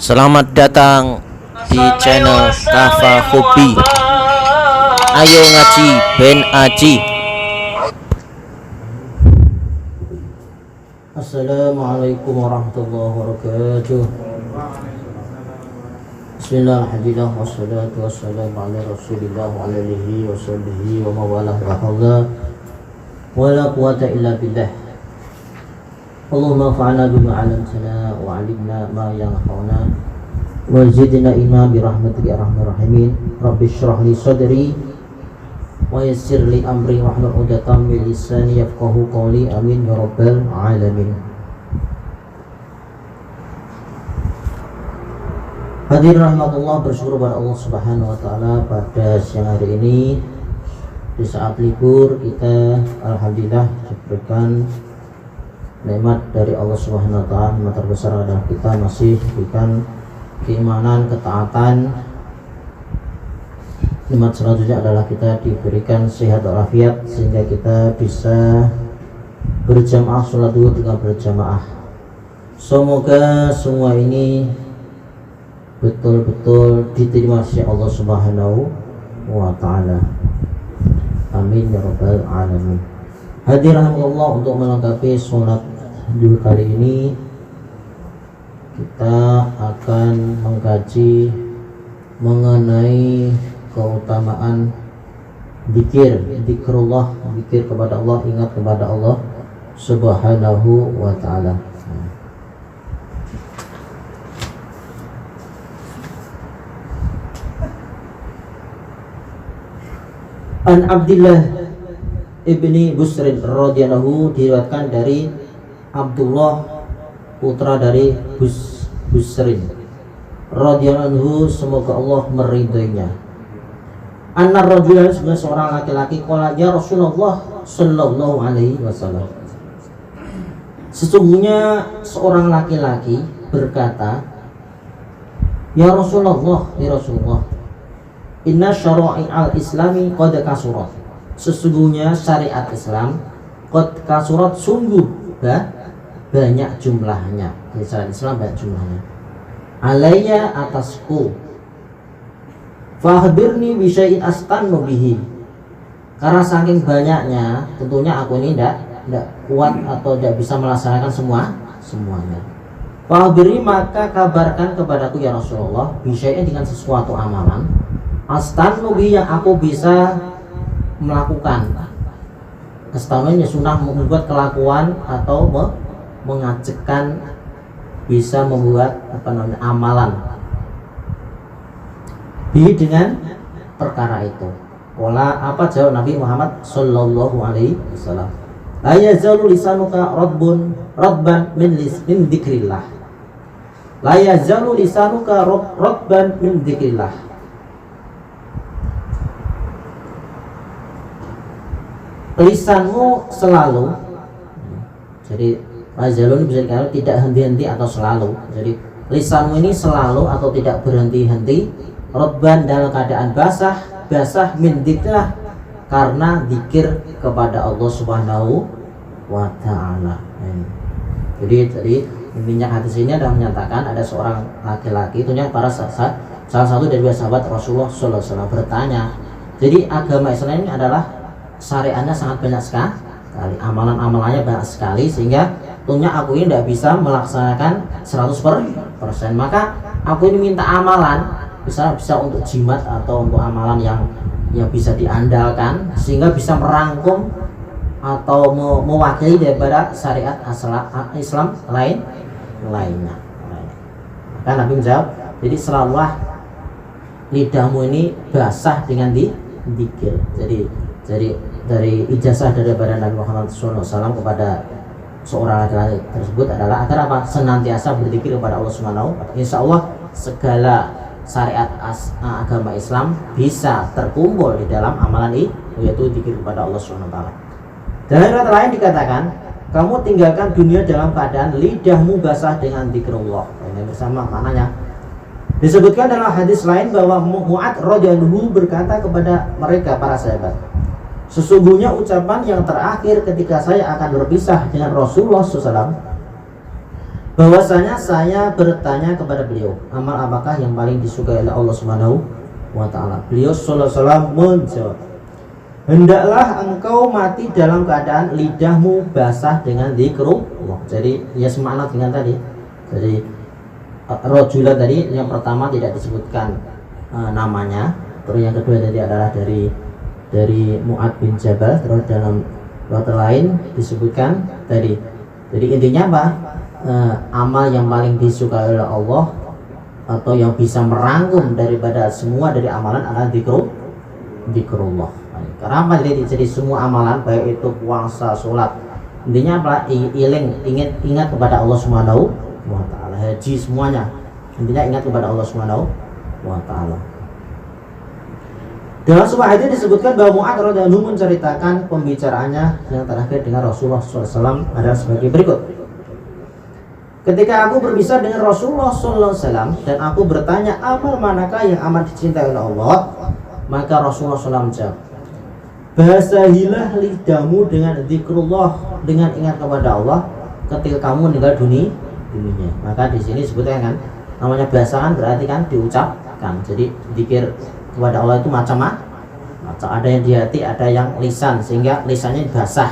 Selamat datang di channel Kafa Hobi. Ayo ngaji ben aji. Assalamualaikum warahmatullahi wabarakatuh. Bismillahirrahmanirrahim. Wassalatu wassalamu ala Rasulillah wa ala alihi wa sahbihi wa mawalah wa haula wa la quwata illa billah. Allahumma fa'alna bima 'allamtana wa 'allimna ma yanfa'una wa zidna ilma bi rahmatika ya arhamar rahimin. Rabbi shrah li sadri wa yassir li amri wa hlul 'uqdatam min lisani yafqahu qawli. Amin ya rabbal alamin. Hadirin rahmatullah, bersyukur pada Allah Subhanahu wa taala pada siang hari ini di saat libur kita alhamdulillah diberikan nikmat dari Allah Subhanahu wa taala. Nikmat terbesar adalah kita masih diberikan keimanan, ketaatan. Nikmat selanjutnya adalah kita diberikan sehat walafiat sehingga kita bisa berjamaah sholat duhur dengan berjamaah. Semoga semua ini betul-betul diterima oleh Allah Subhanahu wa taala. Amin ya rabbal alamin. Hadirin Allah, untuk melengkapi sholat duhur kali ini kita akan mengkaji mengenai keutamaan zikrullah, zikir kepada Allah, ingat kepada Allah Subhanahu wa taala. An Abdullah ibni Busrin radhiyallahu, diriwayatkan dari Abdullah putra dari Busrin radhiyallahu, semoga Allah meridhoinya. Anna rajulan, seorang laki-laki, qala ya Rasulullah sallallahu alaihi wasallam, sesungguhnya seorang laki-laki berkata, ya Rasulullah, ya Rasulullah, inna syara'i'al islami qad kasurat, sesungguhnya syariat Islam qad kasurat, sungguh banyak jumlahnya. Syariat Islam banyak jumlahnya. Alayya, atasku, fakhbirni bi syai'in astannu bihi, karena saking banyaknya tentunya aku ini tidak kuat atau tidak bisa melaksanakan semuanya. Fakhbirni, maka kabarkan kepadaku ya Rasulullah, bi syai'in, dengan sesuatu amalan, astannu bihi, yang aku bisa melakukan. Astannunya sunnah, membuat kelakuan atau mengajakkan, bisa membuat amalan bihi, dengan perkara itu. Pola apa jawab Nabi Muhammad sallallahu alaihi wasallam? La yazalu lisanuka radban min dzikrillah. La yazalu lisanuka radban min dzikrillah. Lisanmu selalu, jadi mazalun bisa dikatakan tidak henti-henti atau selalu. Jadi lisanmu ini selalu atau tidak berhenti-henti, radban, dalam keadaan basah min dzikrillah, karena zikir kepada Allah Subhanahu wa taala. Jadi intinya hadis ini adalah menyatakan ada seorang laki-laki, itunya para sahabat, salah satu dari sahabat Rasulullah sallallahu alaihi wasallam bertanya, jadi agama Islam ini adalah syariatnya sangat banyak sekali, amalan-amalannya banyak sekali, sehingga tentunya aku ini tidak bisa melaksanakan 100%. Maka aku ini minta amalan, bisa untuk jimat atau untuk amalan yang bisa diandalkan, sehingga bisa merangkum atau mewakili daripada syariat Islam lainnya. Maka Nabi menjawab, jadi selalulah lidahmu ini basah dengan dzikir. Jadi dari ijazah daripada Nabi Muhammad SAW kepada seorang laki-laki tersebut adalah agar apa? Senantiasa berzikir kepada Allah Subhanahu wa taala. Insya Allah segala syariat agama Islam bisa terkumpul di dalam amalan ini, yaitu zikir kepada Allah Subhanahu wa taala. Dan ayat lain dikatakan, kamu tinggalkan dunia dalam keadaan lidahmu basah dengan zikrullah. Ini bersama maknanya. Disebutkan dalam hadis lain bahwa Mu'ad radhiyallahu berkata kepada mereka para sahabat, sesungguhnya ucapan yang terakhir ketika saya akan berpisah dengan Rasulullah SAW, bahwasanya saya bertanya kepada beliau, amal apakah yang paling disukai oleh Allah Subhanahu wa taala? Beliau sallallahu alaihi wasallam menjawab, hendaklah engkau mati dalam keadaan lidahmu basah dengan zikrullah. Jadi ya semakna dengan tadi. Jadi rojulan tadi yang pertama tidak disebutkan namanya, terus yang kedua tadi adalah dari Mu'ad bin Jabal, terus dalam riwayat lain disebutkan tadi. Jadi intinya apa? Amal yang paling disukai oleh Allah atau yang bisa merangkum daripada semua dari amalan adalah zikrullah. Karena apa? Jadi semua amalan baik itu puasa, sholat, intinya apa? Ingat kepada Allah Subhanahu wa taala. Haji semuanya intinya ingat kepada Allah Subhanahu wa taala. Dalam sebuah hadis disebutkan bahwa Mu'ad radhiyallahu anhu menceritakan pembicaraannya yang terakhir dengan Rasulullah SAW adalah sebagai berikut. Ketika aku berbicara dengan Rasulullah SAW dan aku bertanya amal manakah yang amat dicintai oleh Allah, maka Rasulullah SAW menjawab, basahilah lidahmu dengan zikrullah, dengan ingat kepada Allah ketika kamu meninggal dunia. Maka di sini sebutnya kan namanya basahan berarti kan diucapkan. Jadi zikir kepada Allah itu macam-macam. Ada yang di hati, ada yang lisan, sehingga lisannya basah.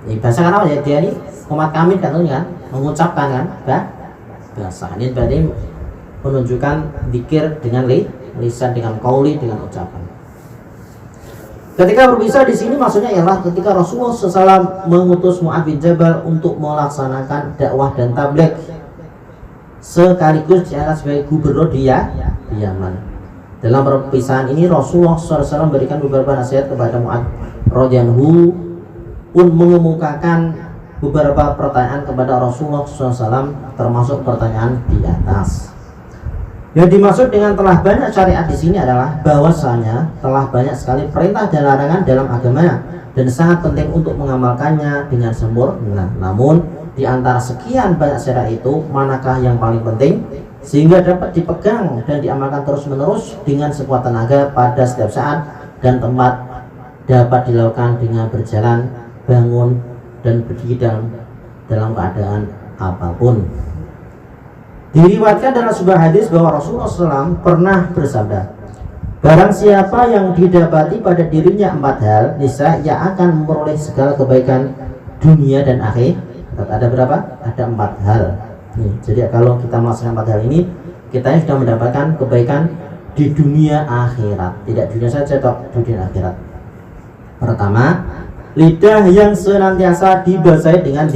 Ini basah karena apa? Dia ini umat kami kan mengucapkan kan basah. Ini berarti menunjukkan zikir dengan lisan, dengan qauli, dengan ucapan. Ketika berbicara di sini maksudnya ialah ketika Rasulullah SAW mengutus Mu'ad bin Jabal untuk melaksanakan dakwah dan tabligh sekaligus diangkat sebagai gubernur di Yaman. Dalam perpisahan ini Rasulullah SAW memberikan beberapa nasihat kepada Mu'ad radhiyallahu pun mengemukakan beberapa pertanyaan kepada Rasulullah SAW, termasuk pertanyaan di atas. Yang dimaksud dengan telah banyak syariat di sini adalah bahwasanya telah banyak sekali perintah dan larangan dalam agamanya dan sangat penting untuk mengamalkannya dengan sempurna. Namun di antara sekian banyak syariat itu, manakah yang paling penting sehingga dapat dipegang dan diamalkan terus-menerus dengan sekuat tenaga pada setiap saat dan tempat, dapat dilakukan dengan berjalan, bangun, dan berdiri dalam keadaan apapun. Diriwayatkan dalam sebuah hadis bahwa Rasulullah SAW pernah bersabda, barang siapa yang didapati pada dirinya 4 hal, niscaya ia akan memperoleh segala kebaikan dunia dan akhir. Ada berapa? Ada 4 hal. Nih, jadi kalau kita melaksanakan 4 hal ini, kita sudah mendapatkan kebaikan di dunia akhirat. Tidak dunia saja, tapi dunia akhirat. Pertama, lidah yang senantiasa dibasahi dengan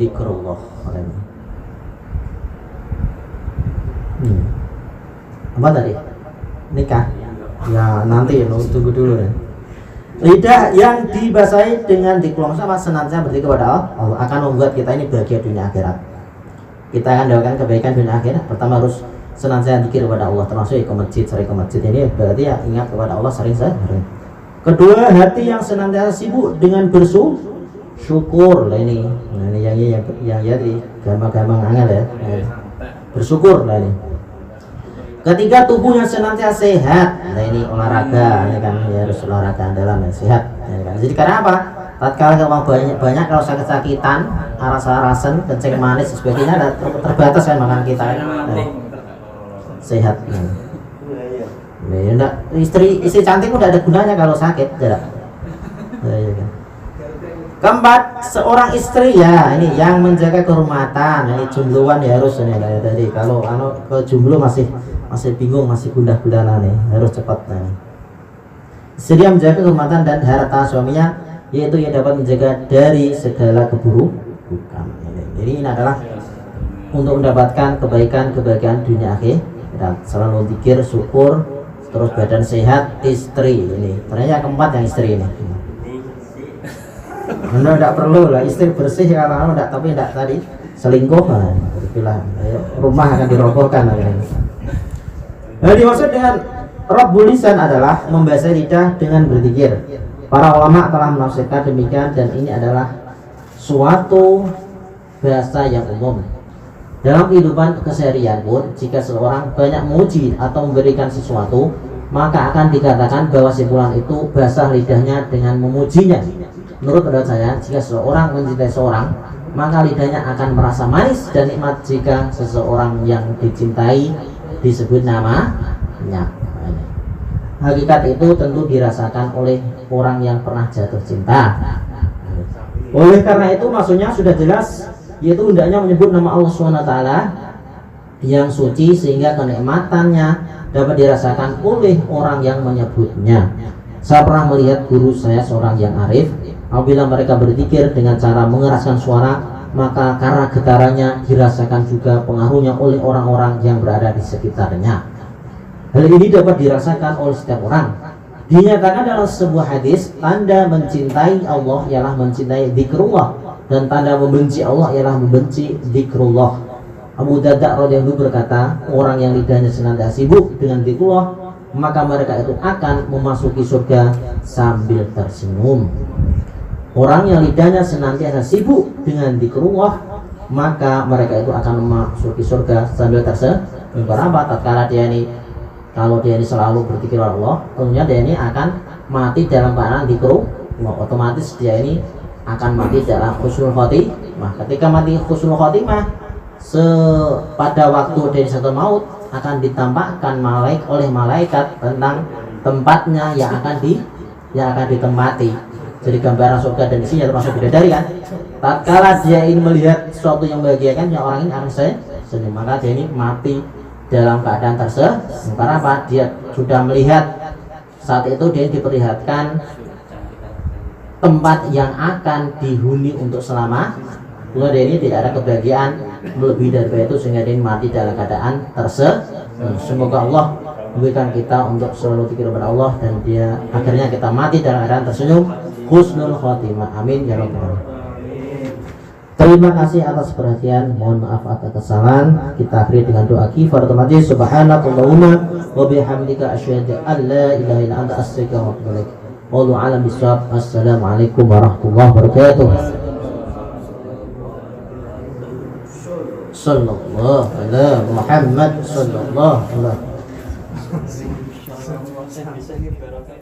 zikrullah. Apa tadi? Nikah? Ya nanti tunggu dulu ya. Lidah yang dibasahi dengan zikrullah sama senantiasa berzikir kepada Allah akan membuat kita ini bahagia dunia akhirat. Kita akan mendapatkan kebaikan dunia akhirat. Pertama harus senantiasa zikir kepada Allah, termasuk ke masjid, sering ke masjid ini berarti ya ingat kepada Allah sering-sering. Kedua, hati yang senantiasa sibuk dengan bersyukur. Lah ini yang jadi gampang-gampang angel ya. Bersyukur lah ini. Ketiga, tubuh yang senantiasa sehat. Nah ini olahraga, ini kan ya harus olahraga andalan ya, sehat. Ya, kan? Jadi karena apa? Tatkala kalau banyak kalau sakit-sakitan, rasa-rasen, kencing manis, sebagainya ada terbatas kan makan kita. Nah, sehat. Nah, istri cantik udah ada gunanya kalau sakit, tidak. Nah, ya, kan? Keempat, seorang istri ya ini yang menjaga kehormatan. Ini jombloan ya harus ini ya, tadi kalau ke jomblo masih bingung, masih gundah-gulana nih, harus cepat nih. Istri yang menjaga kehormatan dan harta suaminya, yaitu yang dapat menjaga dari segala keburukan. Jadi ini adalah untuk mendapatkan kebahagiaan dunia akhir. Dan selalu zikir, syukur, terus badan sehat, istri ini. Ternyata keempat yang istri ini. Anda tidak perlu lah istri bersih kalau tidak, tapi tidak tadi selingkuh, bilang rumah akan dirobohkan. Nah, dimaksud dengan Rabbul Lisan adalah membasahi lidah dengan berzikir. Para ulama telah menafsirkan demikian dan ini adalah suatu bahasa yang umum. Dalam kehidupan keseharian pun, jika seseorang banyak memuji atau memberikan sesuatu, maka akan dikatakan bahwa simpulan itu basah lidahnya dengan memujinya. Menurut pendapat saya, jika seseorang mencintai seorang, maka lidahnya akan merasa manis dan nikmat jika seseorang yang dicintai disebut namanya. Hakikat itu tentu dirasakan oleh orang yang pernah jatuh cinta. Oleh karena itu maksudnya sudah jelas, yaitu hendaknya menyebut nama Allah SWT yang suci sehingga kenikmatannya dapat dirasakan oleh orang yang menyebutnya. Saya pernah melihat guru saya seorang yang arif, apabila mereka berzikir dengan cara mengeraskan suara, maka karena getarannya dirasakan juga pengaruhnya oleh orang-orang yang berada di sekitarnya. Hal ini dapat dirasakan oleh setiap orang. Dinyatakan dalam sebuah hadis, tanda mencintai Allah ialah mencintai zikrullah, dan tanda membenci Allah ialah membenci zikrullah. Abu Darda radhiyallahu berkata, orang yang lidahnya senantiasa sibuk dengan zikrullah, maka mereka itu akan memasuki surga sambil tersenyum. Orang yang lidahnya senantiasa sibuk dengan zikrullah, maka mereka itu akan memasuki surga sambil tersenyum. Berapa tatkala kalau dia ini selalu berzikir Allah, tentunya dia ini akan mati dalam keadaan zikrullah. Otomatis dia ini akan mati dalam husnul khotimah. Ketika mati husnul khotimah, pada waktu dia satu maut akan ditampakkan oleh malaikat tentang tempatnya yang akan ditempati. Jadi gambaran surga dan isinya termasuk bidadari kan. Tatkala dia ini melihat sesuatu yang membahagiakan, yang orang ini akan senyum, maka dia ini mati dalam keadaan tersenyum. Karena apa? Dia sudah melihat saat itu dia diperlihatkan tempat yang akan dihuni untuk selama. Lalu dia ini tidak ada kebahagiaan lebih dari itu sehingga dia mati dalam keadaan tersenyum. Semoga Allah memberikan kita untuk selalu pikir kepada Allah dan akhirnya kita mati dalam keadaan tersenyum husnul khotimah. Amin ya rabbal alamin. Terima kasih atas perhatian. Mohon maaf atas kesalahan. Kita akhiri dengan doa kifaratul majlis. Subhanakallahumma wa bihamdika asyhadu an la ilaha illa anta astaghfiruka wa atubu ilaik. Wallahu a'lam bishawab. Assalamualaikum warahmatullahi wabarakatuh. Sallallahu ala Muhammad sallallahu alaihi wasallam.